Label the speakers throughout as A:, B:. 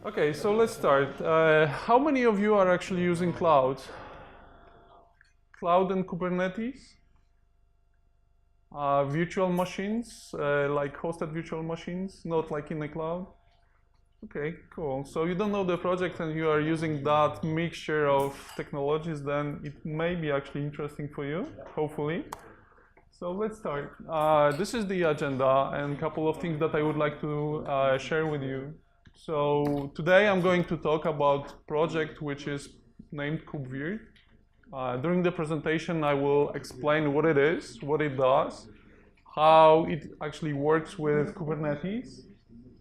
A: Okay, so let's start. How many of you are actually using cloud? Cloud and Kubernetes? Virtual machines, like hosted virtual machines, not like in the cloud? Okay, cool. So you don't know the project and you are using that mixture of technologies, then it may be actually interesting for you, hopefully. So let's start. This is the agenda and a couple of things that I would like to share with you. So today I'm going to talk about project which is named KubeVirt. During the presentation I will explain what it is, what it does, how it actually works with Kubernetes,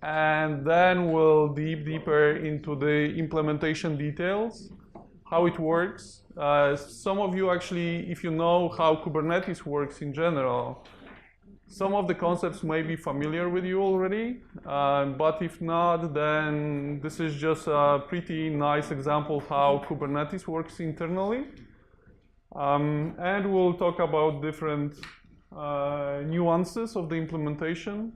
A: and then we'll dive deeper into the implementation details, how it works. Some of you actually, if you know how Kubernetes works in general, some of the concepts may be familiar with you already, but if not, then this is just a pretty nice example how Kubernetes works internally. And we'll talk about different nuances of the implementation.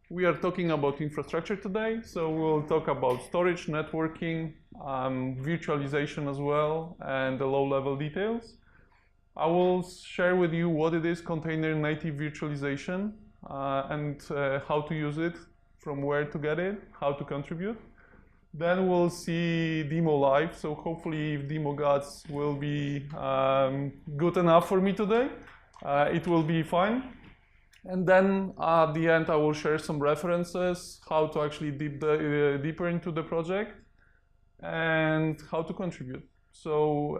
A: We are talking about infrastructure today, so we'll talk about storage, networking, virtualization as well, and the low-level details. I will share with you what it is container native virtualization and how to use it, from where to get it, how to contribute. Then we'll see demo live, so hopefully if demo gods will be good enough for me today, it will be fine. And then at the end I will share some references, how to actually deeper into the project, and how to contribute. So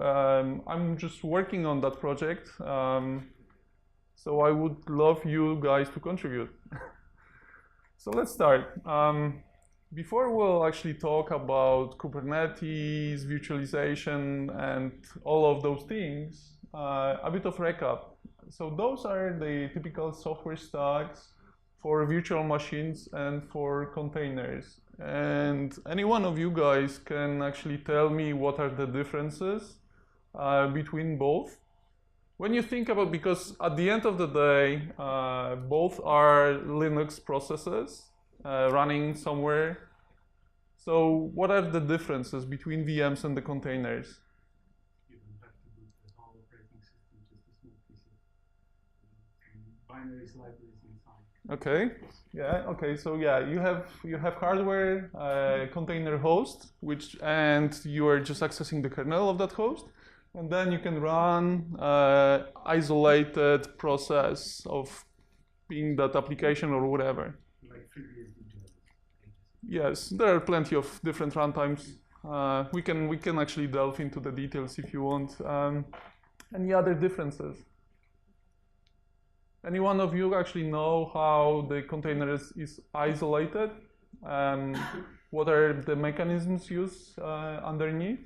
A: I'm just working on that project, so I would love you guys to contribute. So let's start. Before we'll actually talk about Kubernetes, virtualization, and all of those things, a bit of recap. So those are the typical software stacks for virtual machines and for containers. And any one of you guys can actually tell me what are the differences between both. When you think about, because at the end of the day, both are Linux processes running somewhere. So what are the differences between VMs and the containers?
B: You don't have to boot the whole operating system, just a small piece of binaries, libraries inside.
A: Okay. Yeah. Okay. So yeah, you have hardware, container host, and you are just accessing the kernel of that host, and then you can run isolated process of being that application or whatever.
B: Like FreeBSD.
A: Yes, there are plenty of different runtimes. We can actually delve into the details if you want. Any other differences? Any one of you actually know how the container is isolated? What are the mechanisms used underneath?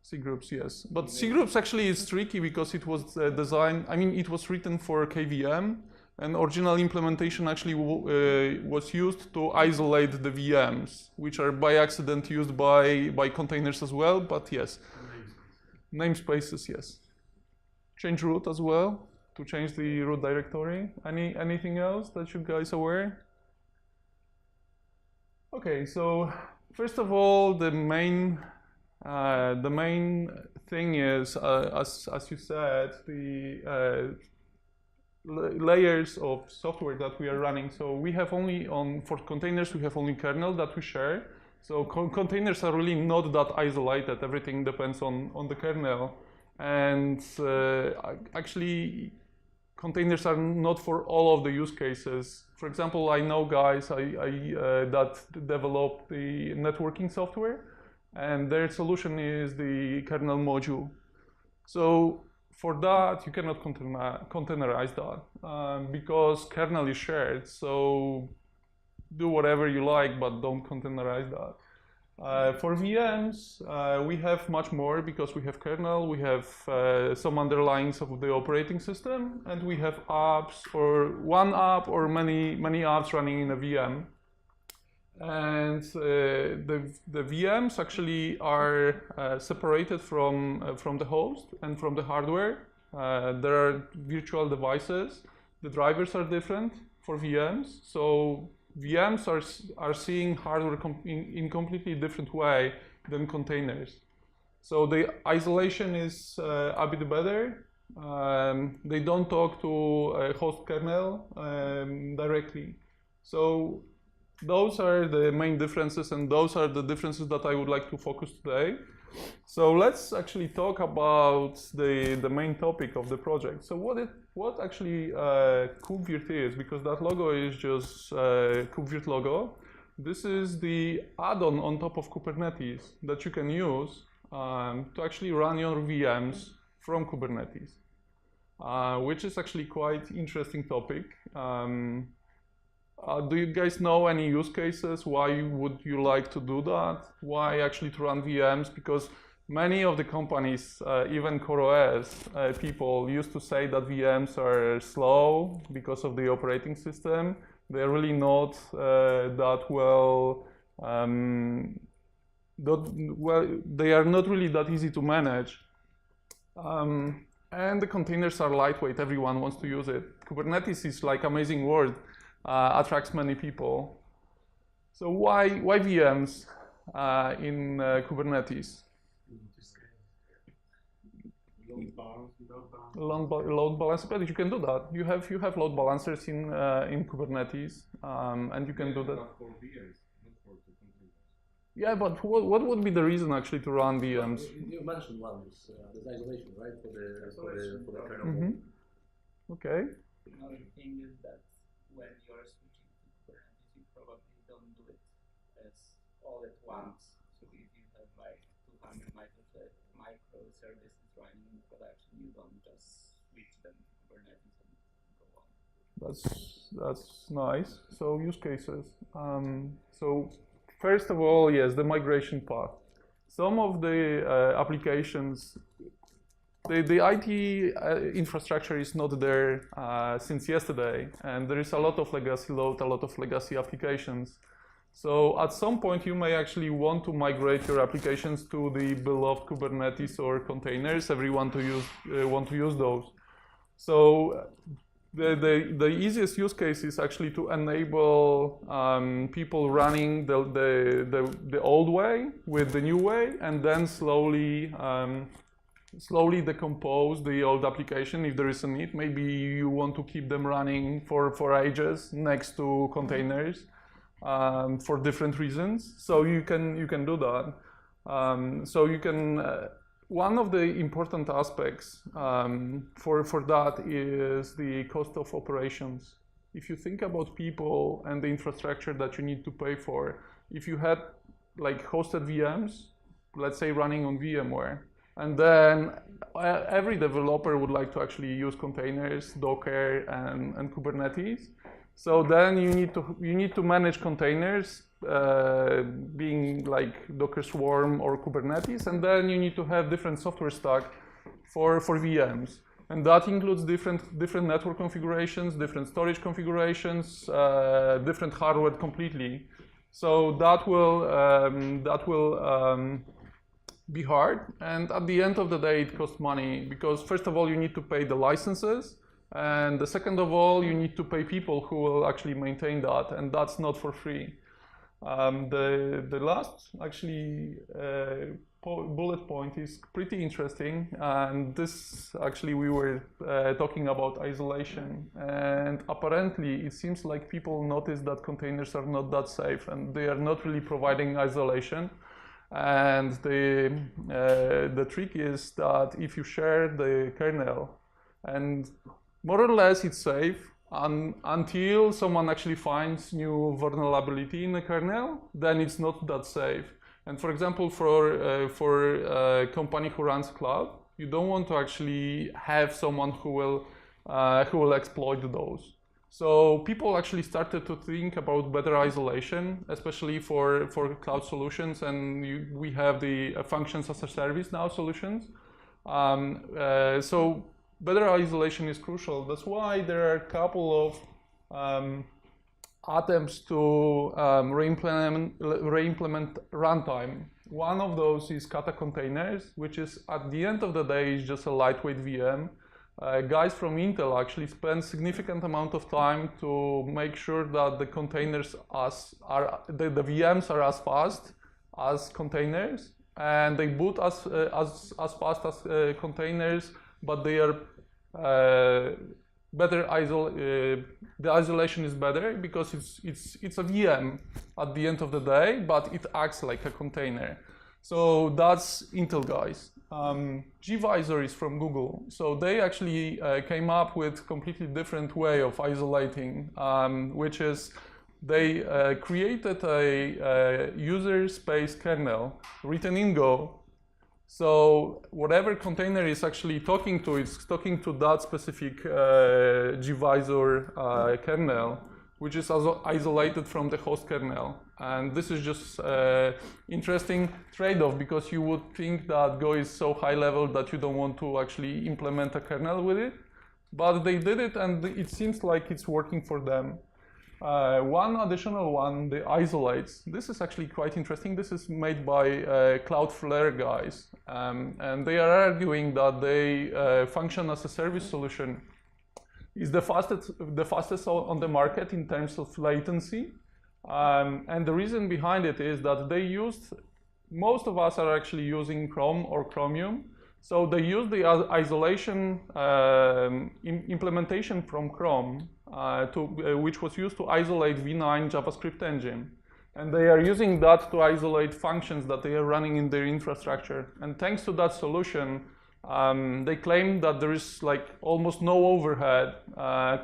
A: C-groups, yes. But C-groups actually is tricky because it was designed, it was written for KVM, and original implementation actually was used to isolate the VMs, which are by accident used by containers as well, but yes. Namespaces, yes. Change root as well, to change the root directory. Anything else that you guys are aware? Okay, so first of all, the main thing is, as you said, the layers of software that we are running. So we have only for containers, we have only kernel that we share. So containers are really not that isolated. Everything depends on the kernel. And actually, containers are not for all of the use cases. For example, I know guys that develop the networking software, and their solution is the kernel module. So for that, you cannot containerize that because kernel is shared. So do whatever you like, but don't containerize that. For VMs, we have much more because we have kernel, we have some underlyings of the operating system, and we have apps, or one app or many apps running in a VM. And the VMs actually are separated from the host and from the hardware. There are virtual devices. The drivers are different for VMs. So VMs are seeing hardware in completely different way than containers. So the isolation is a bit better. They don't talk to a host kernel directly. So those are the main differences, and those are the differences that I would like to focus today. So let's actually talk about the main topic of the project. So what actually KubeVirt is, because that logo is just KubeVirt logo. This is the add-on on top of Kubernetes that you can use to actually run your VMs from Kubernetes, which is actually quite interesting topic. Do you guys know any use cases? Why would you like to do that? Why actually to run VMs? Because many of the companies, even CoreOS people, used to say that VMs are slow because of the operating system. They're really not that well. They are not really that easy to manage. And the containers are lightweight. Everyone wants to use it. Kubernetes is like amazing word. Attracts many people. So why VMs in Kubernetes? Load balance, but you can do that. You have load balancers in Kubernetes, and you can do that. Yeah, but what would be the reason actually to run VMs?
C: You mentioned one, this isolation, right, for the kernel.
A: Mm-hmm. Okay.
D: Another thing is that when you're switching to Kubernetes, you probably don't do it as all at once. So if you have like 200 microservices running in production, you don't just switch them to Kubernetes and go on.
A: That's nice. So use cases. So first of all, yes, the migration path. Some of the applications, the IT infrastructure is not there since yesterday, and there is a lot of legacy load, a lot of legacy applications. So at some point you may actually want to migrate your applications to the beloved Kubernetes or containers. Everyone want to use those. So the easiest use case is actually to enable people running the old way with the new way, and then slowly decompose the old application if there is a need. Maybe you want to keep them running for ages next to containers for different reasons. So you can do that. So you can. One of the important aspects for that is the cost of operations. If you think about people and the infrastructure that you need to pay for, if you had like hosted VMs, let's say running on VMware, and then every developer would like to actually use containers, Docker, and Kubernetes. So then you need to manage containers, being like Docker Swarm or Kubernetes, and then you need to have different software stack for VMs, and that includes different network configurations, different storage configurations, different hardware completely. So that will be hard, and at the end of the day it costs money, because first of all you need to pay the licenses, and the second of all you need to pay people who will actually maintain that, and that's not for free. The last actually bullet point is pretty interesting, and this actually we were talking about isolation, and apparently it seems like people notice that containers are not that safe and they are not really providing isolation. And the trick is that if you share the kernel, and more or less it's safe until someone actually finds new vulnerability in the kernel, then it's not that safe. And for example, for a company who runs cloud, you don't want to actually have someone who will exploit those. So people actually started to think about better isolation, especially for cloud solutions, and we have the functions as a service now solutions. So better isolation is crucial. That's why there are a couple of attempts to re-implement runtime. One of those is Kata containers, which is at the end of the day is just a lightweight VM guys from Intel actually spend significant amount of time to make sure that the containers the VMs are as fast as containers, and they boot as fast as containers, but they are better the isolation is better because it's a VM at the end of the day, but it acts like a container. So that's Intel guys. gvisor is from Google, so they actually came up with completely different way of isolating, which is they created a user space kernel written in Go. So whatever container is actually talking to, it's talking to that specific gvisor kernel, which is also isolated from the host kernel. And this is just interesting trade-off, because you would think that Go is so high level that you don't want to actually implement a kernel with it. But they did it, and it seems like it's working for them. One additional one, the isolates. This is actually quite interesting. This is made by Cloudflare guys, and they are arguing that they function as a service solution. Is the fastest on the market in terms of latency, and the reason behind it is that they used. Most of us are actually using Chrome or Chromium, so they use the isolation implementation from Chrome. Which was used to isolate v9 JavaScript engine. And they are using that to isolate functions that they are running in their infrastructure. And thanks to that solution, they claim that there is like almost no overhead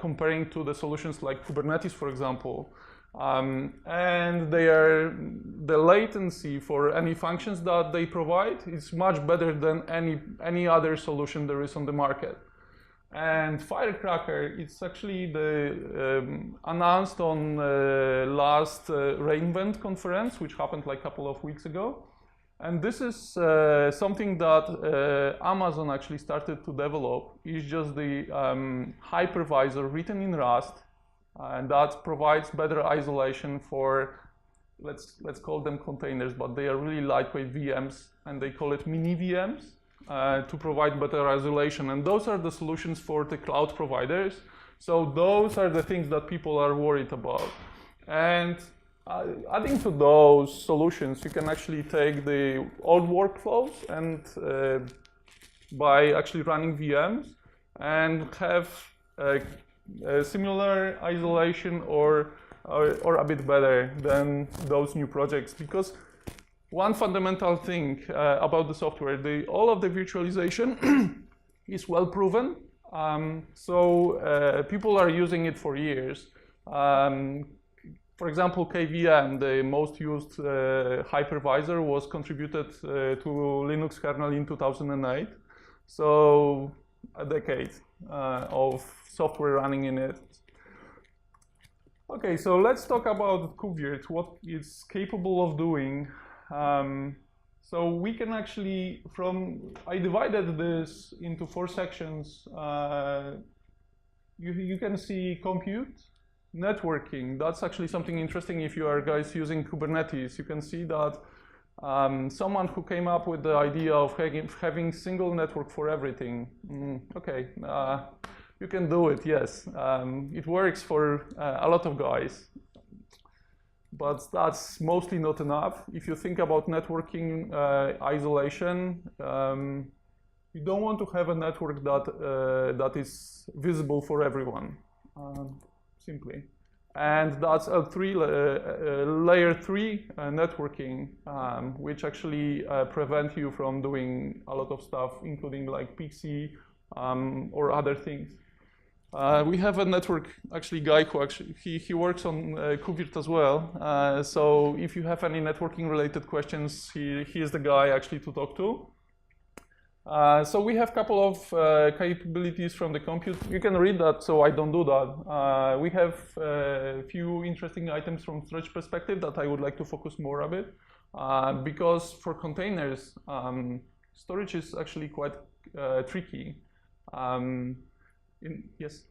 A: comparing to the solutions like Kubernetes, for example. And the latency for any functions that they provide is much better than any other solution there is on the market. And Firecracker, it's actually announced on last reInvent conference, which happened like a couple of weeks ago. And this is something that Amazon actually started to develop. It's just the hypervisor written in Rust, and that provides better isolation for, let's call them containers, but they are really lightweight VMs, and they call it mini VMs. To provide better isolation, and those are the solutions for the cloud providers. So those are the things that people are worried about. And adding to those solutions, you can actually take the old workflows and by actually running VMs and have a similar isolation or a bit better than those new projects, because one fundamental thing about the software, all of the virtualization is well proven. So people are using it for years. For example, KVM, the most used hypervisor, was contributed to Linux kernel in 2008. So a decade of software running in it. Okay, so let's talk about KubeVirt, what it's capable of doing. So we can actually, I divided this into 4 sections. You can see compute, networking. That's actually something interesting if you are guys using Kubernetes. You can see that someone who came up with the idea of having single network for everything. Okay, you can do it, yes. It works for a lot of guys. But that's mostly not enough. If you think about networking isolation, you don't want to have a network that is visible for everyone, simply. And that's a layer 3 networking, which actually prevent you from doing a lot of stuff, including like PXE or other things. We have a network guy who he works on KubeVirt as well. So if you have any networking related questions, he is the guy actually to talk to. So we have a couple of capabilities from the compute. You can read that, so I don't do that. We have a few interesting items from storage perspective that I would like to focus more a bit, because for containers, storage is actually quite tricky. Yes?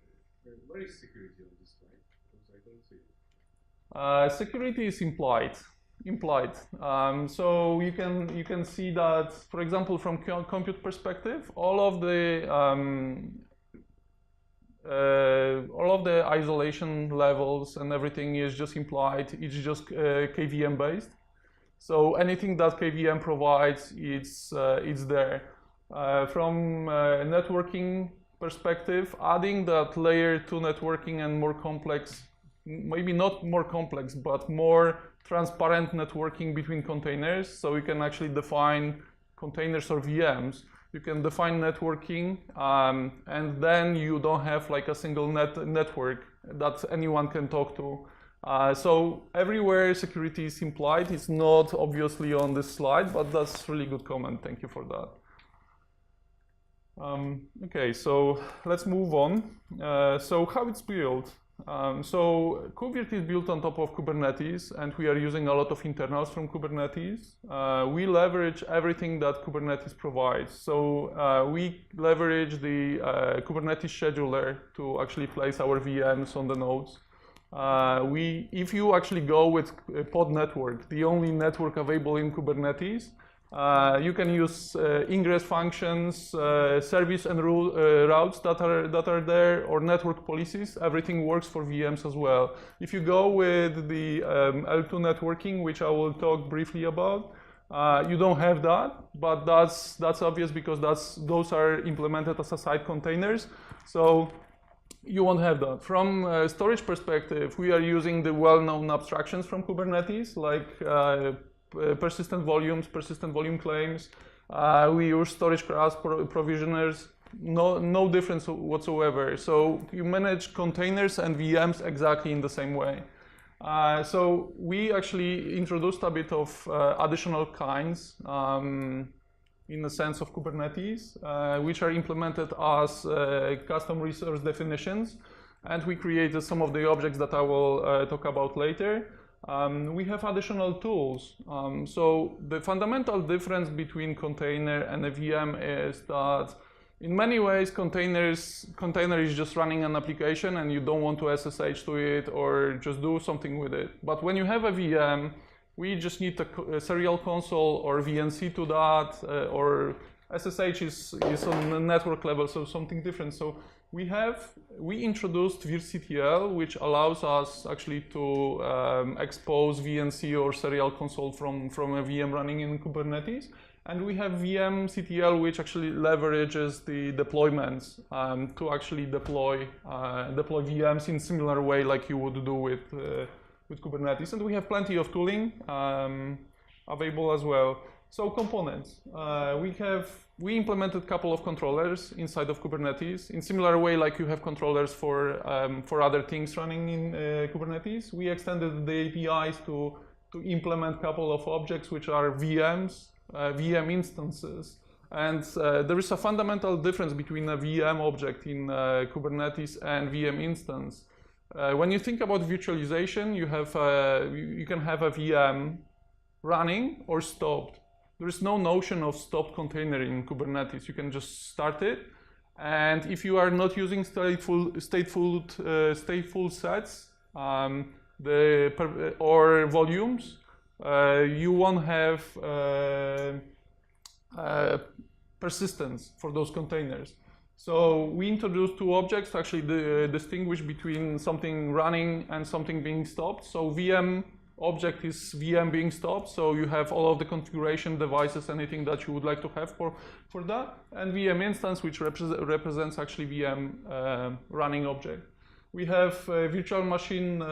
C: Where is security on this slide? Because I don't see it.
A: Security is implied. So you can see that, for example, from compute perspective, all of the all of the isolation levels and everything is just implied. It's just KVM based. So anything that KVM provides, it's there. From a networking perspective, adding that layer 2 networking and more complex, maybe not more complex, but more transparent networking between containers. So you can actually define containers or VMs. You can define networking, and then you don't have like a single network that anyone can talk to. So everywhere security is implied. It's not obviously on this slide, but that's really good comment. Thank you for that. Okay, so let's move on. So how it's built. So KubeVirt is built on top of Kubernetes, and we are using a lot of internals from Kubernetes. We leverage everything that Kubernetes provides. So we leverage the Kubernetes scheduler to actually place our VMs on the nodes. If you actually go with pod network, the only network available in Kubernetes, you can use ingress functions, service and routes that are there, or network policies. Everything works for VMs as well. If you go with the L2 networking, which I will talk briefly about, you don't have that, but that's obvious because those are implemented as a side containers. So you won't have that. From a storage perspective, we are using the well-known abstractions from Kubernetes, like persistent volumes, persistent volume claims. We use storage class provisioners. No difference whatsoever. So you manage containers and VMs exactly in the same way. So we actually introduced a bit of additional kinds in the sense of Kubernetes, which are implemented as custom resource definitions. And we created some of the objects that I will talk about later. We have additional tools. So the fundamental difference between container and a VM is that in many ways container is just running an application and you don't want to SSH to it or just do something with it. But when you have a VM, we just need a serial console or VNC to that, or SSH is on the network level, so something different. So we introduced virtctl, which allows us actually to expose VNC or serial console from a VM running in Kubernetes. And we have vmctl, which actually leverages the deployments to actually deploy VMs in similar way like you would do with Kubernetes. And we have plenty of tooling available as well. So components, we implemented a couple of controllers inside of Kubernetes in similar way like you have controllers for other things running in Kubernetes. We extended the APIs to implement a couple of objects which are VMs, VM instances. And there is a fundamental difference between a VM object in Kubernetes and VM instance. When you think about virtualization, you can have a VM running or stopped. There is no notion of stopped container in Kubernetes. You can just start it, and if you are not using stateful sets or volumes, you won't have persistence for those containers. So we introduced two objects to actually distinguish between something running and something being stopped. So VM object is VM being stopped, so you have all of the configuration devices, anything that you would like to have for that. And VM instance, which represents actually VM running object. We have virtual machine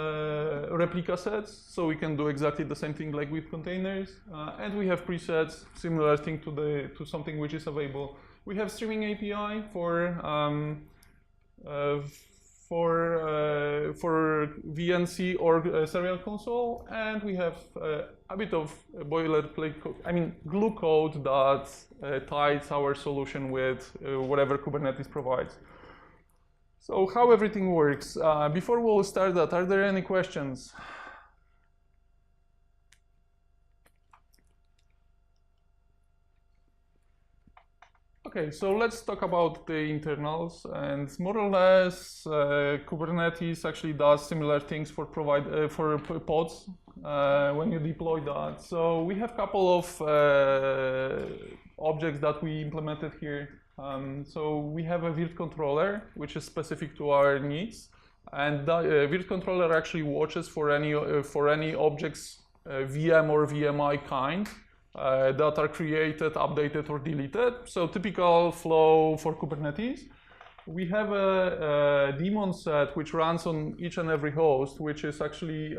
A: replica sets, so we can do exactly the same thing like with containers. And we have presets, similar thing to something which is available. We have streaming API for VNC or serial console, and we have a bit of boilerplate code, glue code that ties our solution with whatever Kubernetes provides. So how everything works. Before we'll start that, are there any questions? Okay, so let's talk about the internals, and more or less Kubernetes actually does similar things for pods when you deploy that. So we have a couple of objects that we implemented here. So we have a Virt controller, which is specific to our needs, and the Virt controller actually watches for any objects, VM or VMI kind, that are created, updated, or deleted. So typical flow for Kubernetes. We have a daemon set which runs on each and every host, which is actually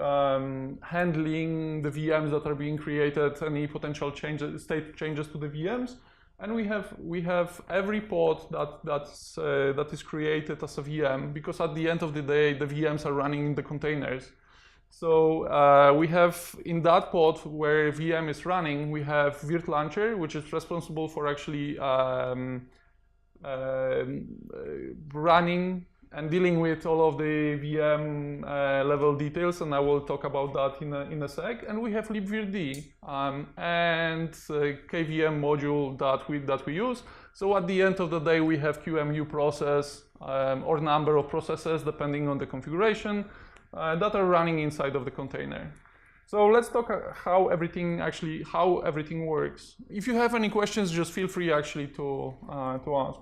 A: handling the VMs that are being created, any potential changes, state changes to the VMs. And we have every pod that is created as a VM, because at the end of the day, the VMs are running in the containers. So we have in that pod where VM is running, we have Virt launcher, which is responsible for actually running and dealing with all of the VM level details, and I will talk about that in a sec. And we have libvirt and KVM module that we use. So at the end of the day, we have QEMU process or number of processes depending on the configuration that are running inside of the container. So let's talk how everything works. If you have any questions, just feel free actually to ask.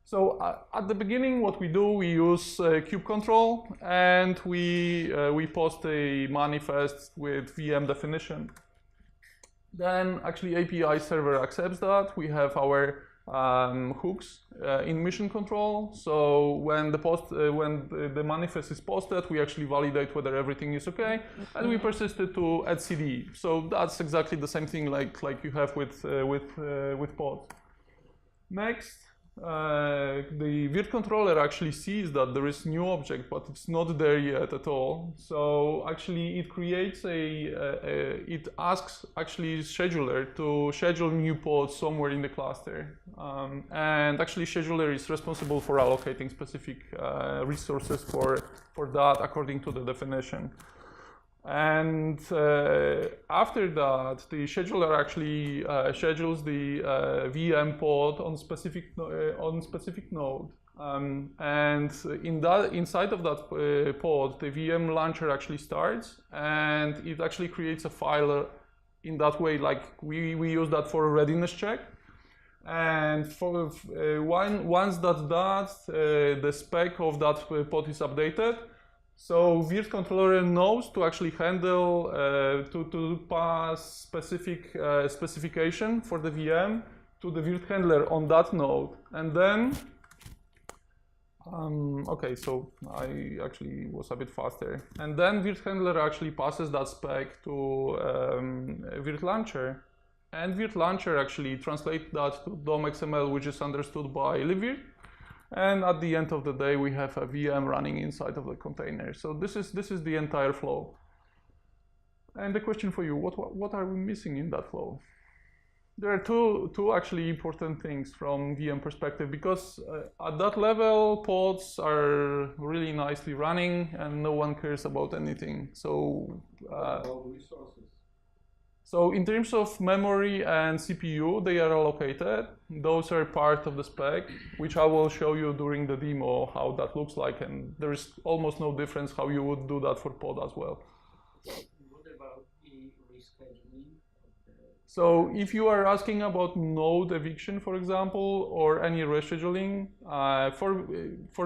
A: So at the beginning, what we do, we use kubecontrol, and we post a manifest with VM definition. Then actually API server accepts that. We have our hooks in mission control. So when the manifest is posted, we actually validate whether everything is okay, and we persist it to etcd. So that's exactly the same thing like you have with pods. Next. The Virt controller actually sees that there is new object, but it's not there yet at all. So actually, it creates it asks actually scheduler to schedule new pods somewhere in the cluster, and actually scheduler is responsible for allocating specific resources for that according to the definition. And after that, the scheduler actually schedules the VM pod on specific node, and inside of that pod, the VM launcher actually starts, and it actually creates a file in that way. Like we use that for a readiness check, and for once that's done, the spec of that pod is updated. So Virt controller knows to actually handle, to pass specific specification for the VM to the Virt handler on that node. And then, okay, so I actually was a bit faster. And then Virt handler actually passes that spec to Virt launcher. And Virt launcher actually translates that to DOM XML, which is understood by libvirt. And at the end of the day, we have a VM running inside of the container. So this is the entire flow. And the question for you, what are we missing in that flow? There are two actually important things from VM perspective, because at that level, pods are really nicely running and no one cares about anything. So
C: all the resources.
A: So in terms of memory and CPU, they are allocated. Those are part of the spec, which I will show you during the demo how that looks like, and there is almost no difference how you would do that for pod as well.
D: What about the rescheduling?
A: So if you are asking about node eviction, for example, or any rescheduling, for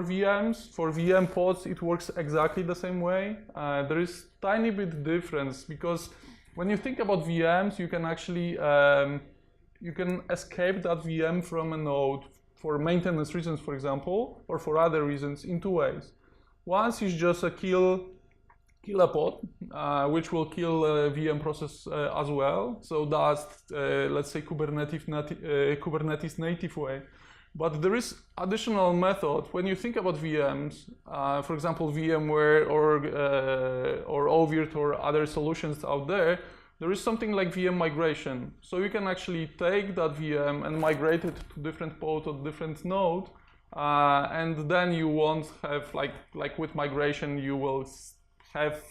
A: VMs, for VM pods, it works exactly the same way. There is tiny bit difference, because when you think about VMs, you can actually you can escape that VM from a node for maintenance reasons, for example, or for other reasons in two ways. One is just a kill a pod, which will kill a VM process as well. So that's let's say Kubernetes native way. But there is additional method when you think about VMs, for example, VMware or Ovirt or other solutions out there. There is something like VM migration. So you can actually take that VM and migrate it to different pod or different node, and then you won't have like with migration you will have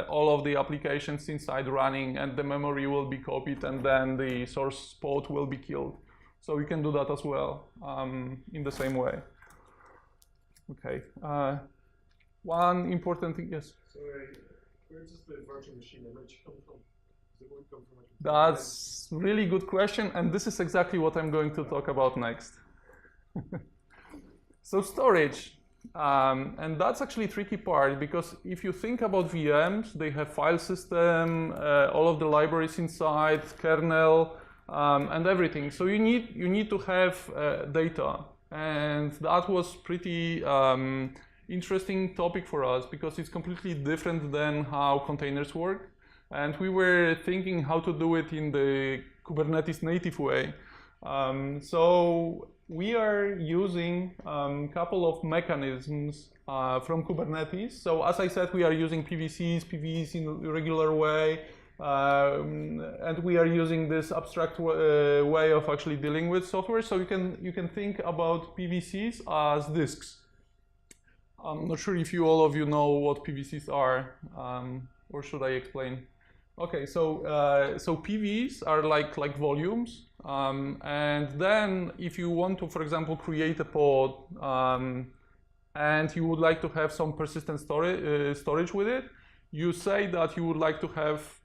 A: all of the applications inside running, and the memory will be copied, and then the source pod will be killed. So you can do that as well in the same way. Okay. One important thing, yes?
E: So where does the virtual machine image come from? Does it come from
A: That's a really good question, and this is exactly what I'm going to talk about next. So storage, and that's actually a tricky part, because if you think about VMs, they have file system, all of the libraries inside, kernel, and everything. So you need to have data, and that was pretty interesting topic for us, because it's completely different than how containers work, and we were thinking how to do it in the Kubernetes native way. So we are using a couple of mechanisms from Kubernetes. So as I said, we are using PVCs, PVs in a regular way, and we are using this abstract way of actually dealing with software. So you can think about PVCs as disks. I'm not sure if all of you know what PVCs are, or should I explain? Okay, so PVs are like volumes, and then if you want to, for example, create a pod, and you would like to have some persistent storage with it, you say that you would like to have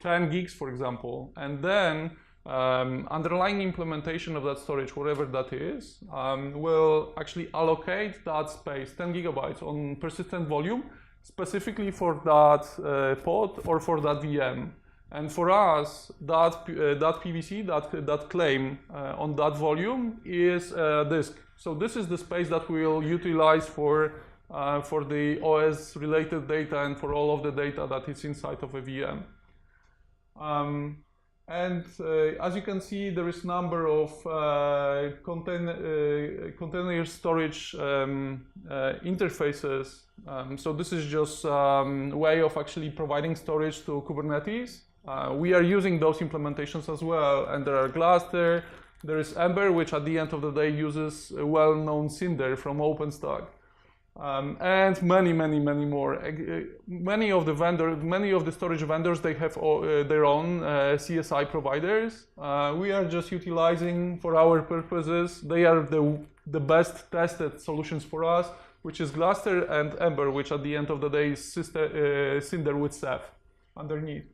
A: 10 gigs, for example, and then underlying implementation of that storage, whatever that is, will actually allocate that space, 10 gigabytes on persistent volume, specifically for that pod or for that VM. And for us, that PVC, that claim on that volume is a disk. So this is the space that we'll utilize for the OS related data and for all of the data that is inside of a VM. As you can see, there is number of container storage interfaces. So this is just way of actually providing storage to Kubernetes. We are using those implementations as well, and there are Gluster, there is Ember, which at the end of the day uses a well-known Cinder from OpenStack. And many more. Many of the storage vendors, they have their own CSI providers. We are just utilizing for our purposes. They are the best tested solutions for us, which is Gluster and Ember, which at the end of the day is Cinder with Ceph underneath.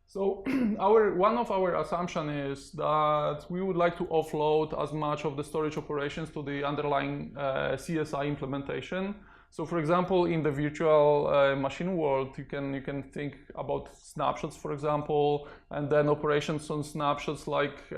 A: So one of our assumption is that we would like to offload as much of the storage operations to the underlying CSI implementation. So for example, in the virtual machine world, you can think about snapshots, for example, and then operations on snapshots like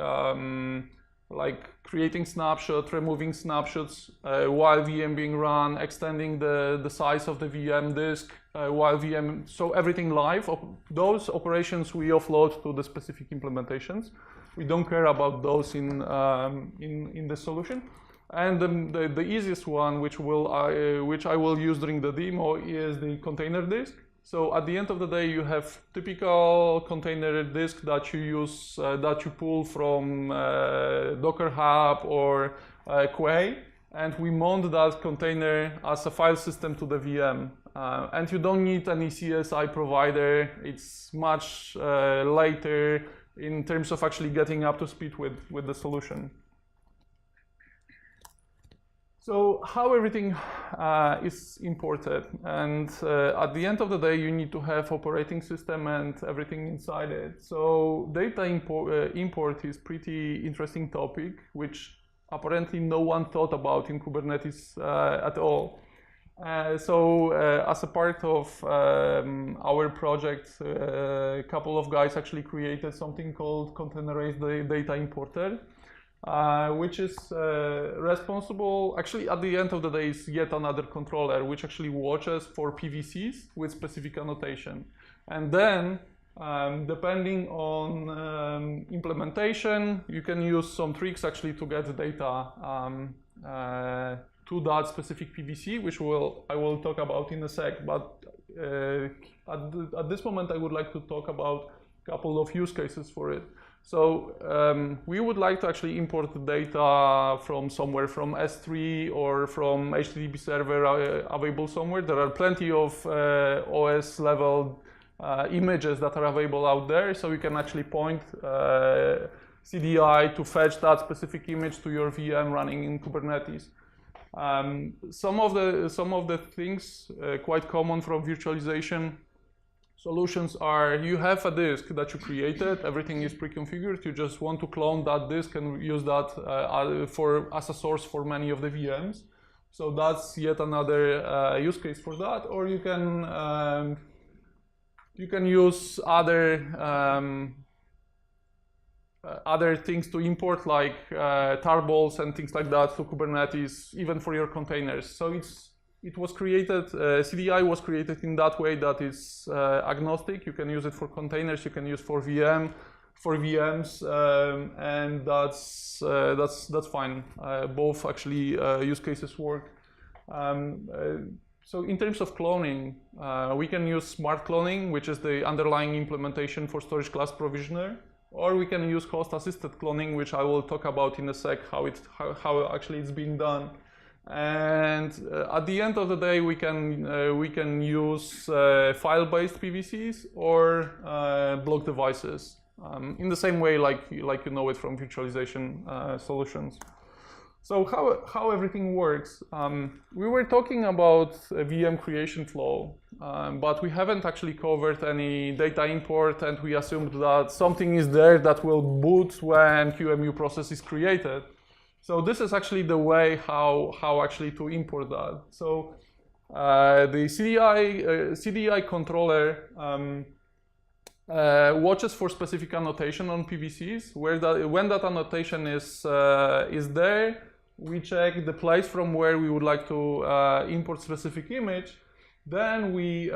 A: creating snapshot, removing snapshots while VM being run, extending the size of the VM disk while VM, so everything live. Those operations we offload to the specific implementations. We don't care about those in the solution. And the easiest one, which I will use during the demo, is the container disk. So at the end of the day, you have typical container disk that you use, that you pull from Docker Hub or Quay, and we mount that container as a file system to the VM. And you don't need any CSI provider. It's much later in terms of actually getting up to speed with the solution. So how everything is imported, and at the end of the day, you need to have operating system and everything inside it. So data import is pretty interesting topic, which apparently no one thought about in Kubernetes at all. So as a part of our project, a couple of guys actually created something called containerized data importer. Which is responsible, actually at the end of the day, is yet another controller which actually watches for PVCs with specific annotation. And then, depending on implementation, you can use some tricks actually to get the data to that specific PVC, which I will talk about in a sec. But at this moment, I would like to talk about a couple of use cases for it. So we would like to actually import the data from somewhere, from S3 or from HTTP server available somewhere. There are plenty of OS level images that are available out there, so you can actually point CDI to fetch that specific image to your VM running in Kubernetes. Some of the things quite common from virtualization. solutions are you have a disk that you created, everything is pre-configured, you just want to clone that disk and use that as a source for many of the VMs. So that's yet another use case for that, or you can use other things to import, like tarballs and things like that to Kubernetes, even for your containers. So it was created, CDI was created in that way that is agnostic. You can use it for containers, you can use for VMs, and that's fine. Both actually use cases work. So in terms of cloning, we can use smart cloning, which is the underlying implementation for storage class provisioner, or we can use host-assisted cloning, which I will talk about in a sec, how actually it's being done. And at the end of the day, we can use file-based PVCs or block devices in the same way like you know it from virtualization solutions. So how everything works? We were talking about a VM creation flow, but we haven't actually covered any data import, and we assumed that something is there that will boot when QEMU process is created. So this is actually the way how actually to import that. So the CDI controller watches for specific annotation on PVCs. When that annotation is there, we check the place from where we would like to import specific image. Then we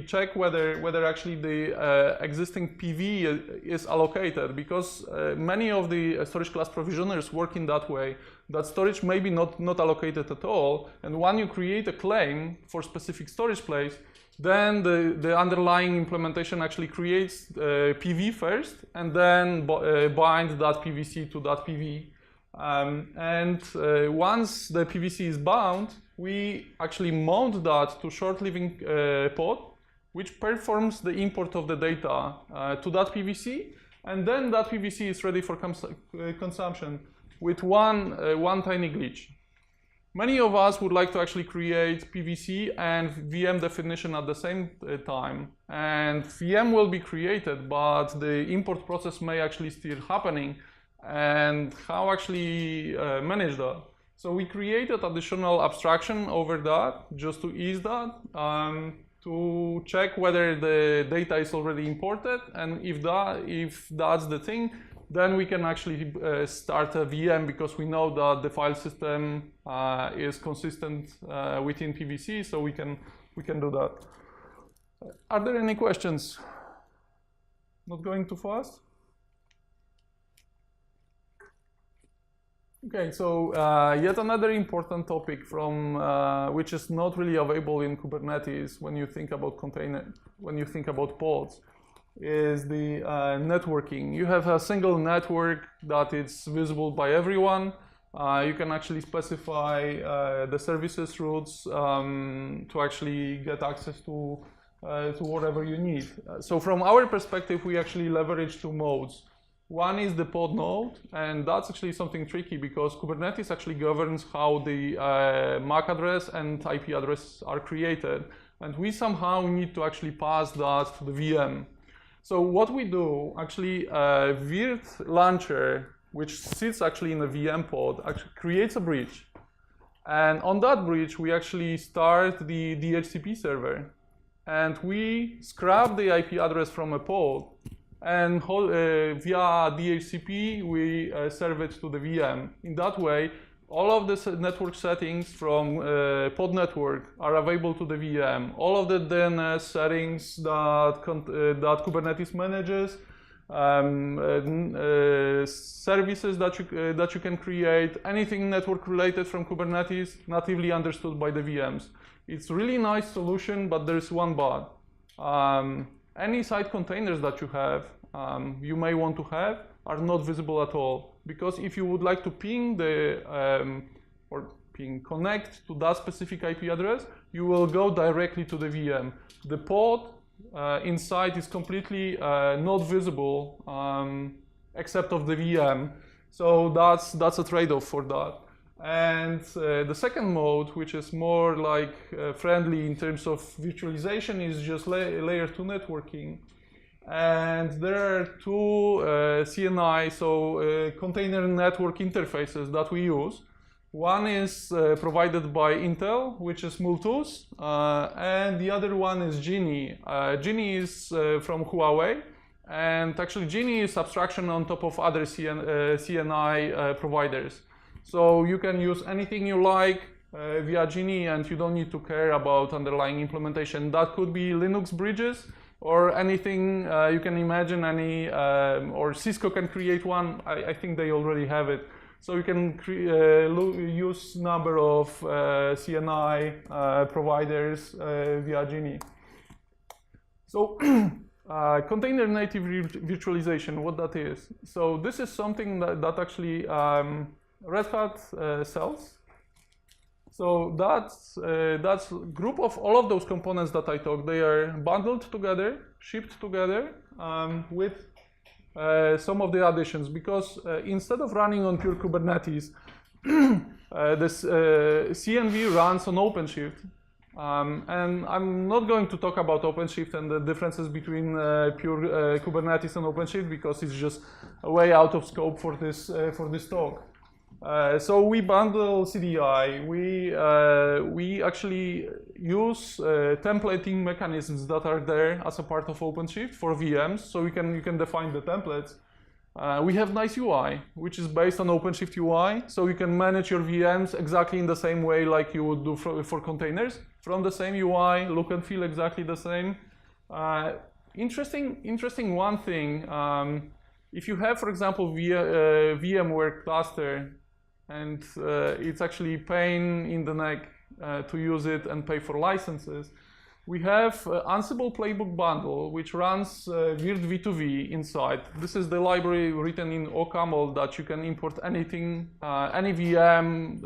A: check whether actually the existing PV is allocated, because many of the storage class provisioners work in that way, that storage may be not allocated at all. And when you create a claim for specific storage place, then the underlying implementation actually creates PV first, and then binds that PVC to that PV. Once the PVC is bound, we actually mount that to short-living pod, which performs the import of the data to that PVC, and then that PVC is ready for consumption with one tiny glitch. Many of us would like to actually create PVC and VM definition at the same time, and VM will be created, but the import process may actually still happening, and how actually manage that. So we created additional abstraction over that just to ease that, to check whether the data is already imported, and if that's the thing, then we can actually start a VM, because we know that the file system is consistent within PVC, so we can do that. Are there any questions? Not going too fast? Okay, so yet another important topic from which is not really available in Kubernetes when you think about pods, is the networking. You have a single network that is visible by everyone. You can actually specify the services routes to actually get access to whatever you need. So from our perspective, we actually leverage two modes. One is the pod node, and that's actually something tricky, because Kubernetes actually governs how the MAC address and IP address are created, and we somehow need to actually pass that to the VM. So what we do, actually, Virt launcher, which sits actually in a VM pod, actually creates a bridge. And on that bridge, we actually start the DHCP server. And we scrap the IP address from a pod, and via DHCP, we serve it to the VM. In that way, all of the network settings from pod network are available to the VM. All of the DNS settings that Kubernetes manages, services that you can create, anything network related from Kubernetes, natively understood by the VMs. It's really nice solution, but there's one but. Any side containers that you have, you may want to have, are not visible at all. Because if you would like to ping connect to that specific IP address, you will go directly to the VM. The pod inside is completely not visible except of the VM. So that's a trade-off for that. And the second mode, which is more like friendly in terms of virtualization, is just layer 2 networking. And there are two CNI, so container network interfaces that we use. One is provided by Intel, which is Multus, and the other one is Genie. Genie is from Huawei, and actually Genie is abstraction on top of other CNI providers. So you can use anything you like via Genie, and you don't need to care about underlying implementation. That could be Linux bridges, or anything you can imagine, or Cisco can create one. I think they already have it. So you can use number of CNI providers via Genie. So container native virtualization, what that is. So this is something that actually Red Hat sells. So that's group of all of those components that I talked. They are bundled together, shipped together with some of the additions, because instead of running on pure Kubernetes, this CNV runs on OpenShift. And I'm not going to talk about OpenShift and the differences between pure Kubernetes and OpenShift, because it's just way out of scope for this talk. So we bundle CDI. We actually use templating mechanisms that are there as a part of OpenShift for VMs. So you can define the templates. We have nice UI, which is based on OpenShift UI. So you can manage your VMs exactly in the same way like you would do for containers. From the same UI, look and feel exactly the same. Interesting one thing. If you have, for example, VMware cluster, and it's actually pain in the neck to use it and pay for licenses, we have Ansible Playbook Bundle, which runs Virt v2v inside. This is the library written in OCaml that you can import anything, any VM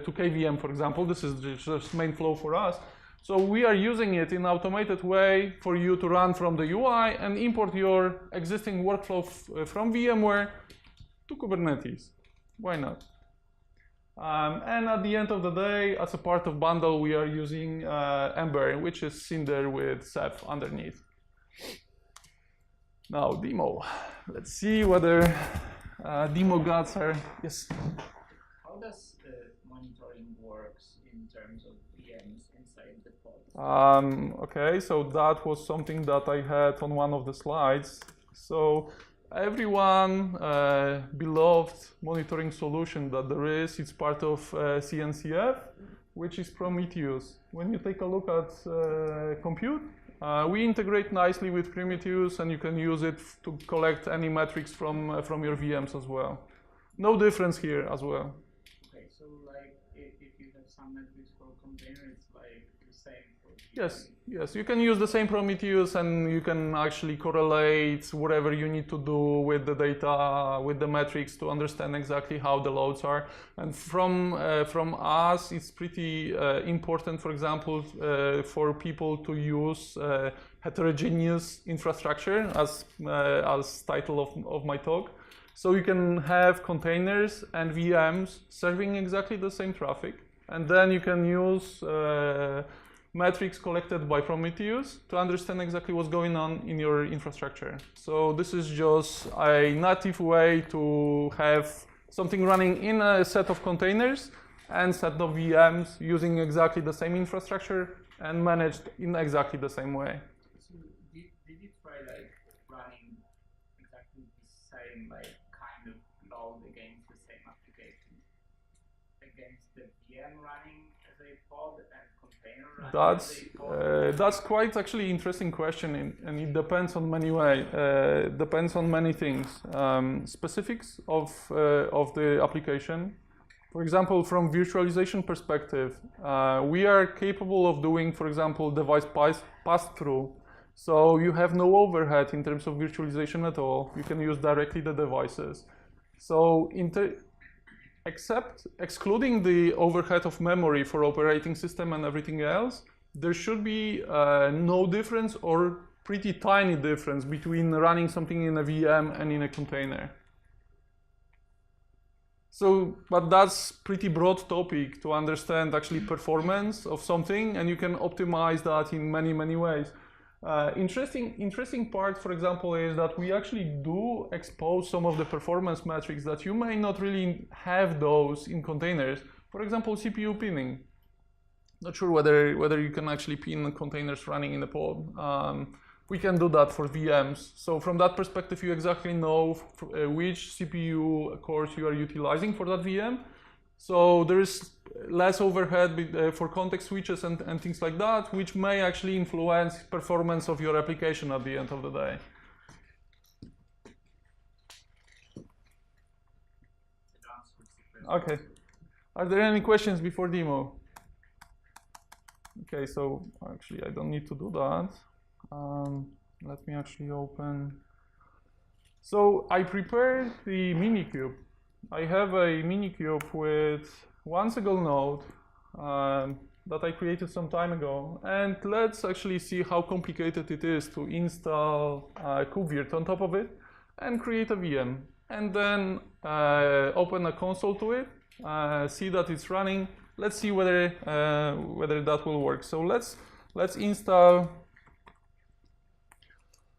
A: to KVM, for example. This is just main flow for us. So we are using it in an automated way for you to run from the UI and import your existing workflow from VMware to Kubernetes. Why not? And at the end of the day, as a part of bundle, we are using Ember, which is Cinder with Ceph underneath. Now, demo. Let's see whether demo gods are, yes?
D: How does monitoring works in terms of VMs inside the pod?
A: Okay, so that was something that I had on one of the slides. So everyone beloved monitoring solution that there is, it's part of CNCF, which is Prometheus. When you take a look at compute, we integrate nicely with Prometheus, and you can use it to collect any metrics from your VMs as well. No difference here as well.
D: Okay, so like if you have some metrics for container, it's like the same for
A: Yes, yes, you can use the same Prometheus, and you can actually correlate whatever you need to do with the data, with the metrics, to understand exactly how the loads are. And from us, it's pretty important, for example, for people to use heterogeneous infrastructure as title of my talk. So you can have containers and VMs serving exactly the same traffic, and then you can use metrics collected by Prometheus to understand exactly what's going on in your infrastructure. So this is just a native way to have something running in a set of containers and set of VMs using exactly the same infrastructure and managed in exactly the same way.
D: So did you try like running exactly the same like kind of load against the same application, against the VM running as a pod and container running as a pod?
A: That's quite actually interesting question, and it depends on many depends on many things. Specifics of the application. For example, from virtualization perspective, we are capable of doing, for example, device pass-through. So you have no overhead in terms of virtualization at all. You can use directly the devices. So excluding the overhead of memory for operating system and everything else, there should be no difference or pretty tiny difference between running something in a VM and in a container. So, but that's pretty broad topic to understand actually performance of something, and you can optimize that in many, many ways. Interesting part, for example, is that we actually do expose some of the performance metrics that you may not really have those in containers. For example, CPU pinning. Not sure whether you can actually pin containers running in the pod. We can do that for VMs. So from that perspective, you exactly know which CPU cores you are utilizing for that VM. So there is less overhead for context switches and things like that, which may actually influence performance of your application at the end of the day. Okay. Are there any questions before demo? Okay, so actually I don't need to do that. Let me actually open. So I prepared the Minikube. I have a Minikube with one single node that I created some time ago. And let's actually see how complicated it is to install KubeVirt on top of it and create a VM. And then open a console to it, see that it's running. Let's see whether that will work. So let's install.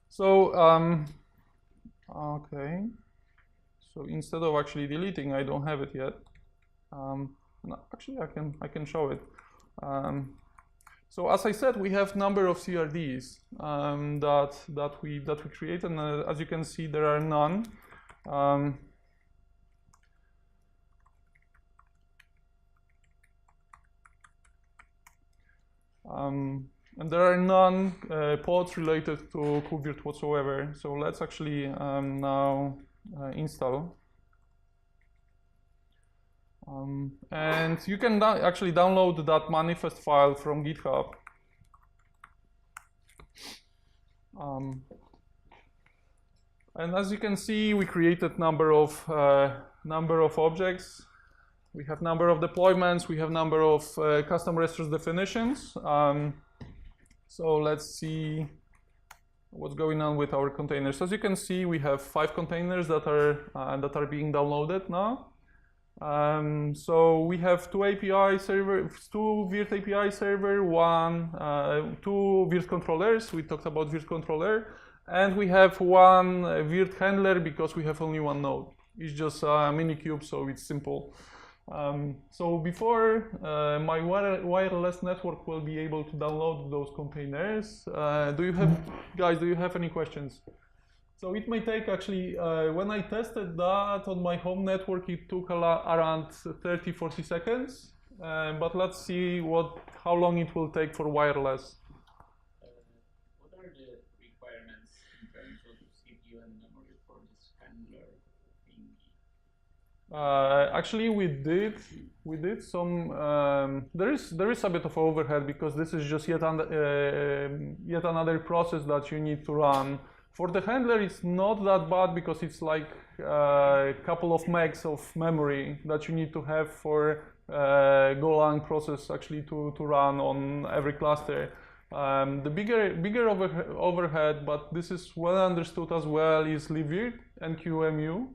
A: So okay. So instead of actually deleting, I don't have it yet. No, actually, I can show it. So as I said, we have number of CRDs that we create, and as you can see, there are none. And there are none pods related to KubeVirt whatsoever. So let's actually now install. And you can actually download that manifest file from GitHub. And as you can see, we created number of objects. We have number of deployments. We have number of custom resource definitions. So let's see what's going on with our containers. As you can see, we have 5 containers that are being downloaded now. So we have 2 API server, 2 Virt API server, 2 Virt controllers. We talked about Virt controller, and we have 1 Virt handler because we have only 1 node. It's just a Minikube, so it's simple. So before my wireless network will be able to download those containers, do you have any questions? So it may take actually, when I tested that on my home network, it took around 30-40 seconds. But let's see how long it will take for wireless.
D: What are the requirements in terms of CPU and memory for this handler thingy?
A: Actually, we did some. There is a bit of overhead because this is just yet another process that you need to run. For the handler, it's not that bad because it's like a couple of megs of memory that you need to have for Golang process actually to run on every cluster. The bigger overhead, but this is well understood as well, is libvirt and QEMU.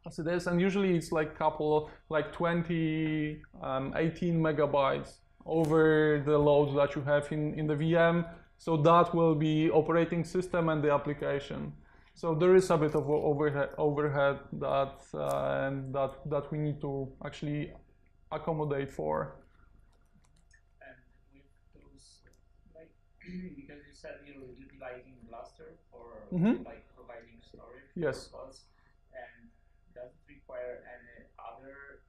A: As it is, and usually it's like 20, 18 megabytes over the loads that you have in the VM. So that will be operating system and the application. So there is a bit of overhead that we need to actually accommodate for.
D: And with those, like, because you said you're utilizing Gluster for like providing storage.
A: Yes.
D: Purpose, and does it require any other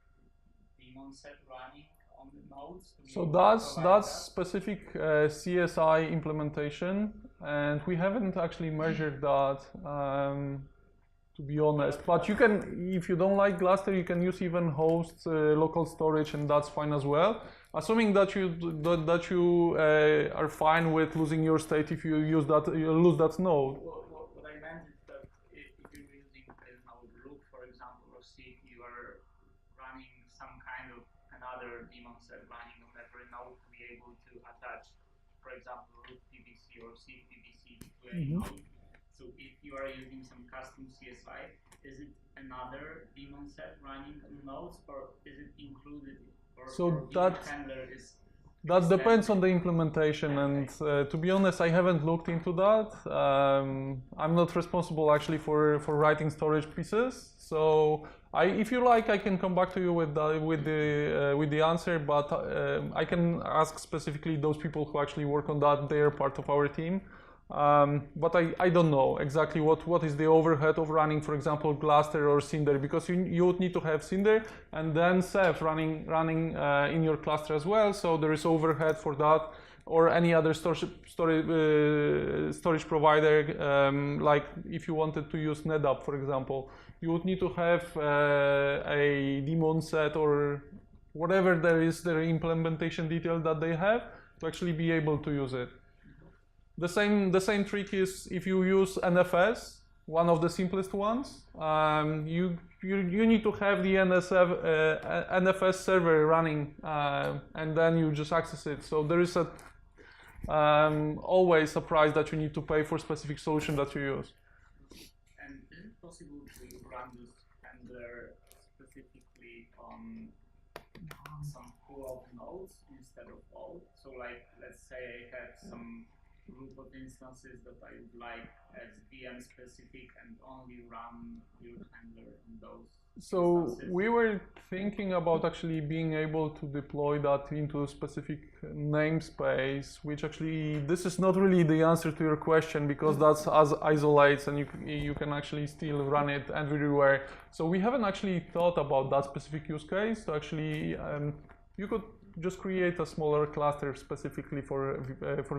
D: daemon set running on the nodes?
A: So that's specific CSI implementation, and we haven't actually measured that, to be honest. But you can, if you don't like Gluster, you can use even host local storage, and that's fine as well. Assuming that you are fine with losing your state if you lose that node.
D: What I meant is that if you're using node root, for example, or C, you are running some kind of another daemon set running on every node to be able to attach, for example, root PVC or C PVC to any node. So if you are using some custom CSI, is it another daemon set running on nodes, or is it included?
A: So
D: or
A: that-
D: handler is
A: That depends on the implementation, and to be honest, I haven't looked into that. I'm not responsible actually for writing storage pieces. So if you like, I can come back to you with the answer. But I can ask specifically those people who actually work on that. They are part of our team. But I don't know exactly what is the overhead of running, for example, Gluster or Cinder, because you would need to have Cinder and then Ceph running in your cluster as well. So there is overhead for that, or any other storage provider. Like if you wanted to use NetApp, for example, you would need to have a daemon set or whatever there is, their implementation detail that they have to actually be able to use it. The same trick is if you use NFS, one of the simplest ones. You need to have the NFS server running, and then you just access it. So there is always a price that you need to pay for specific solution that you use.
D: And is it possible to run this handler specifically on some pool of nodes instead of all? So like, let's say I have some group of instances that I would like as VM specific and only run your handler on those instances.
A: We were thinking about actually being able to deploy that into a specific namespace, which actually, this is not really the answer to your question, because that's as isolates and you can actually still run it everywhere. So we haven't actually thought about that specific use case. So actually, you could just create a smaller cluster specifically for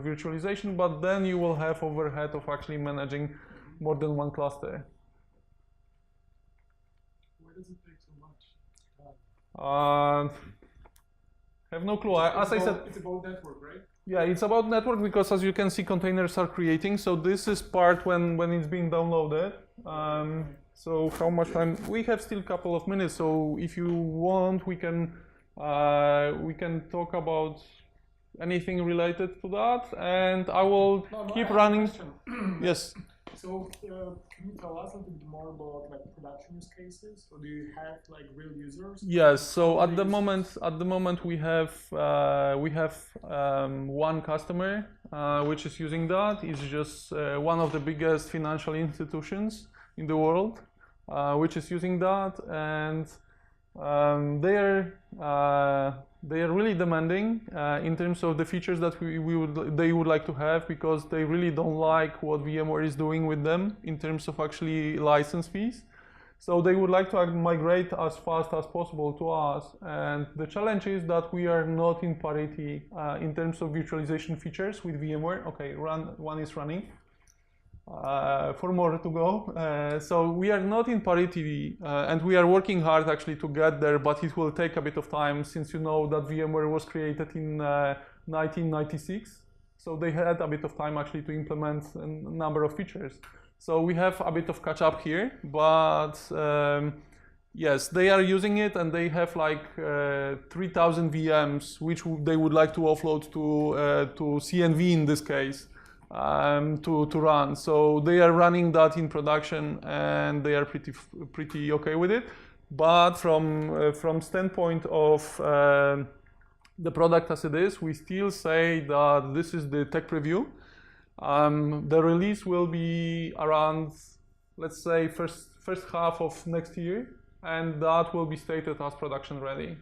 A: virtualization, but then you will have overhead of actually managing more than one cluster.
E: Why does it take so much?
A: Have no clue. As I said,
E: it's about network, right?
A: Yeah, it's about network, because as you can see, containers are creating. So this is part when it's being downloaded. So how much time? We have still a couple of minutes. So if you want, we can talk about anything related to that, and I will keep running. Yes.
E: So can you tell us a little bit more about like production use cases? Or do you have like real users?
A: Yes. So at the moment we have one customer which is using that. It's just one of the biggest financial institutions in the world which is using that, and they are really demanding in terms of the features that they would like to have, because they really don't like what VMware is doing with them in terms of actually license fees. So they would like to migrate as fast as possible to us, and the challenge is that we are not in parity in terms of virtualization features with VMware. Okay, one is running. 4 more to go. So we are not in parity, and we are working hard actually to get there, but it will take a bit of time, since you know that VMware was created in 1996. So they had a bit of time actually to implement a number of features. So we have a bit of catch up here, but yes, they are using it, and they have like 3,000 VMs, which they would like to offload to CNV in this case. To run. So they are running that in production, and they are pretty okay with it. But from standpoint of the product as it is, we still say that this is the tech preview. The release will be around, let's say, first half of next year, and that will be stated as production ready.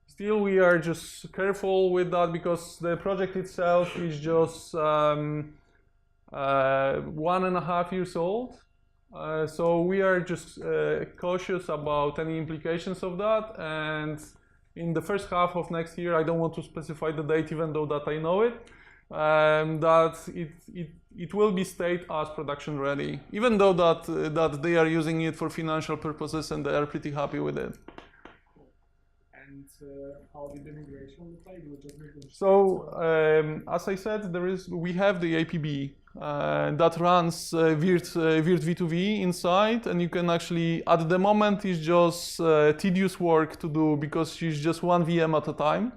A: Still, we are just careful with that, because the project itself is just 1.5 years old. So we are just cautious about any implications of that. And in the first half of next year, I don't want to specify the date, even though that I know it, that it will be stated as production ready, even though that they are using it for financial purposes and they are pretty happy with it.
E: And how did the migration look like?
A: So as I said, we have the APB that runs Virt V2V inside, and you can actually, at the moment, it's just tedious work to do, because it's just one VM at a time.